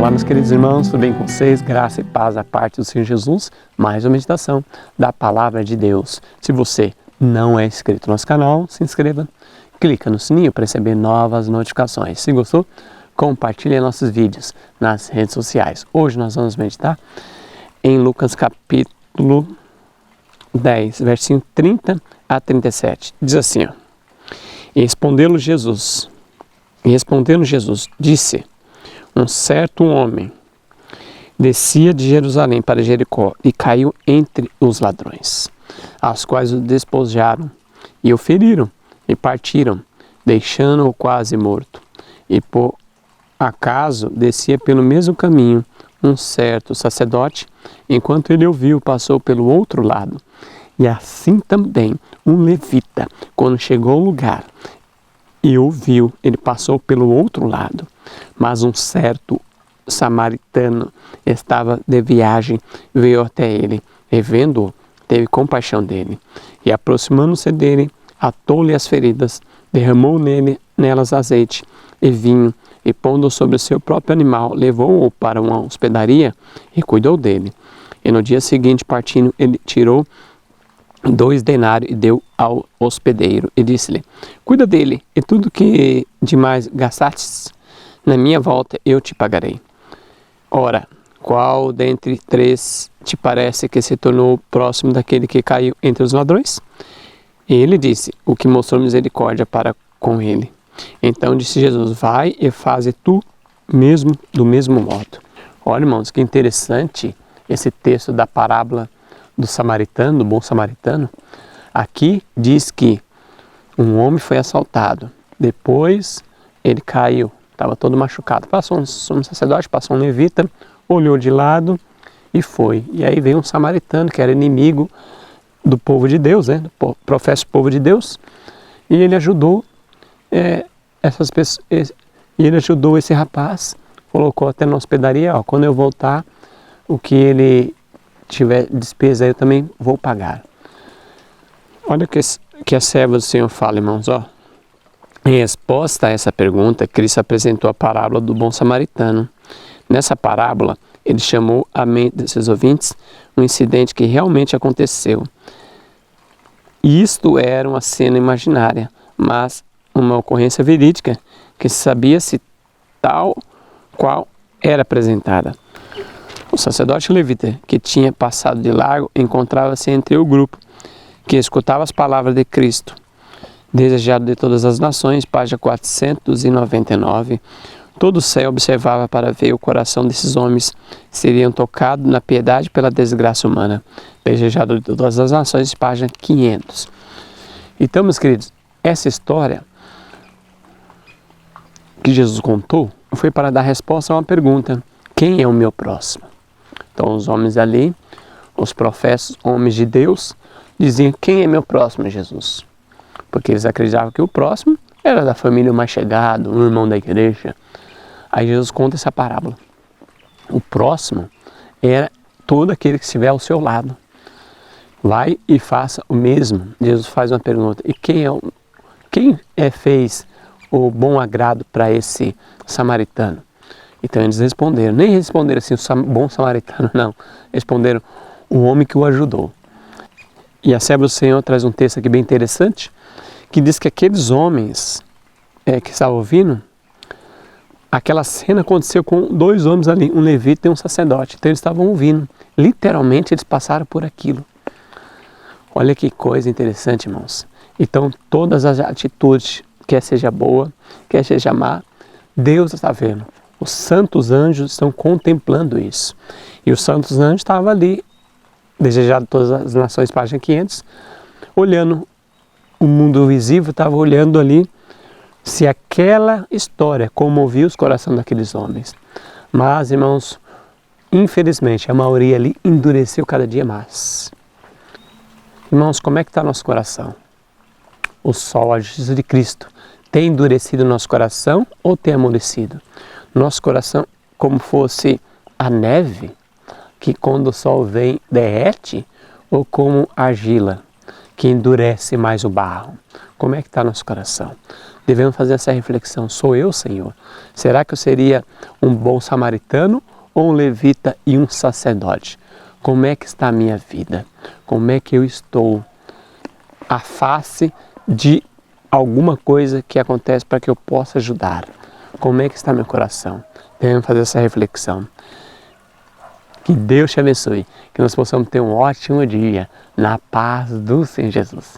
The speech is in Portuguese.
Olá, meus queridos irmãos, tudo bem com vocês? Graça e paz da parte do Senhor Jesus. Mais uma meditação da Palavra de Deus. Se você não é inscrito no nosso canal, se inscreva. Clica no sininho para receber novas notificações. Se gostou, compartilhe nossos vídeos nas redes sociais. Hoje nós vamos meditar em Lucas capítulo 10, versinho 30 a 37. Diz assim, ó. E respondendo Jesus, disse: um certo homem descia de Jerusalém para Jericó e caiu entre os ladrões, aos quais o despojaram e o feriram e partiram, deixando-o quase morto. E por acaso descia pelo mesmo caminho um certo sacerdote, enquanto ele o viu, passou pelo outro lado. E assim também um levita, quando chegou ao lugar e o viu, ele passou pelo outro lado. Mas um certo samaritano estava de viagem, veio até ele, e vendo-o, teve compaixão dele. E aproximando-se dele, atou-lhe as feridas, derramou nelas azeite e vinho, e pondo sobre o seu próprio animal, levou-o para uma hospedaria e cuidou dele. E no dia seguinte, partindo, ele tirou 2 denários e deu ao hospedeiro, e disse-lhe: cuida dele, e tudo que demais gastastes, na minha volta eu te pagarei. Ora, qual dentre 3 te parece que se tornou próximo daquele que caiu entre os ladrões? E ele disse: o que mostrou misericórdia para com ele. Então disse Jesus: vai e faze tu mesmo do mesmo modo. Olha, irmãos, que interessante esse texto da parábola do samaritano, do bom samaritano. Aqui diz que um homem foi assaltado, depois ele caiu, estava todo machucado, passou um sacerdote, passou um levita, olhou de lado e foi. E aí veio um samaritano que era inimigo do povo de Deus, né? Do professo povo de Deus, e ele ajudou essas pessoas, e ele ajudou esse rapaz, colocou até na hospedaria, ó, quando eu voltar, o que ele tiver despesa, eu também vou pagar. Olha o que a serva do Senhor fala, irmãos, ó. Em resposta a essa pergunta, Cristo apresentou a parábola do bom samaritano. Nessa parábola, ele chamou à mente de seus ouvintes um incidente que realmente aconteceu. Isto era uma cena imaginária, mas uma ocorrência verídica que sabia-se tal qual era apresentada. O sacerdote levita, que tinha passado de largo, encontrava-se entre o grupo que escutava as palavras de Cristo. Desejado de todas as nações, página 499, todo o céu observava para ver o coração desses homens seriam tocados na piedade pela desgraça humana. Desejado de todas as nações, página 500. Então, meus queridos, essa história que Jesus contou foi para dar resposta a uma pergunta: quem é o meu próximo? Então os homens ali, os profetas, homens de Deus, diziam: quem é meu próximo, Jesus? Porque eles acreditavam que o próximo era da família mais chegado, um irmão da igreja. Aí Jesus conta essa parábola. O próximo era todo aquele que estiver ao seu lado. Vai e faça o mesmo. Jesus faz uma pergunta: e quem fez o bom agrado para esse samaritano? Então eles responderam, nem responderam assim, o bom samaritano, não. Responderam, o homem que o ajudou. E a serva do Senhor traz um texto aqui bem interessante, que diz que aqueles homens que estavam ouvindo, aquela cena aconteceu com 2 homens ali, um levita e um sacerdote. Então eles estavam ouvindo, literalmente eles passaram por aquilo. Olha que coisa interessante, irmãos. Então todas as atitudes, quer seja boa, quer seja má, Deus está vendo. Os santos anjos estão contemplando isso. E os santos anjos estavam ali, desejado de todas as nações, página 500, olhando o mundo visível, estava olhando ali se aquela história comovia os corações daqueles homens. Mas, irmãos, infelizmente, a maioria ali endureceu cada dia mais. Irmãos, como é que está nosso coração? O sol, a justiça de Cristo, tem endurecido nosso coração ou tem amolecido? Nosso coração como fosse a neve, que quando o sol vem derrete, ou como argila, que endurece mais o barro? Como é que está nosso coração? Devemos fazer essa reflexão. Sou eu, Senhor? Será que eu seria um bom samaritano ou um levita e um sacerdote? Como é que está a minha vida? Como é que eu estou à face de alguma coisa que acontece para que eu possa ajudar? Como é que está meu coração? Devemos fazer essa reflexão. Que Deus te abençoe, que nós possamos ter um ótimo dia na paz do Senhor Jesus.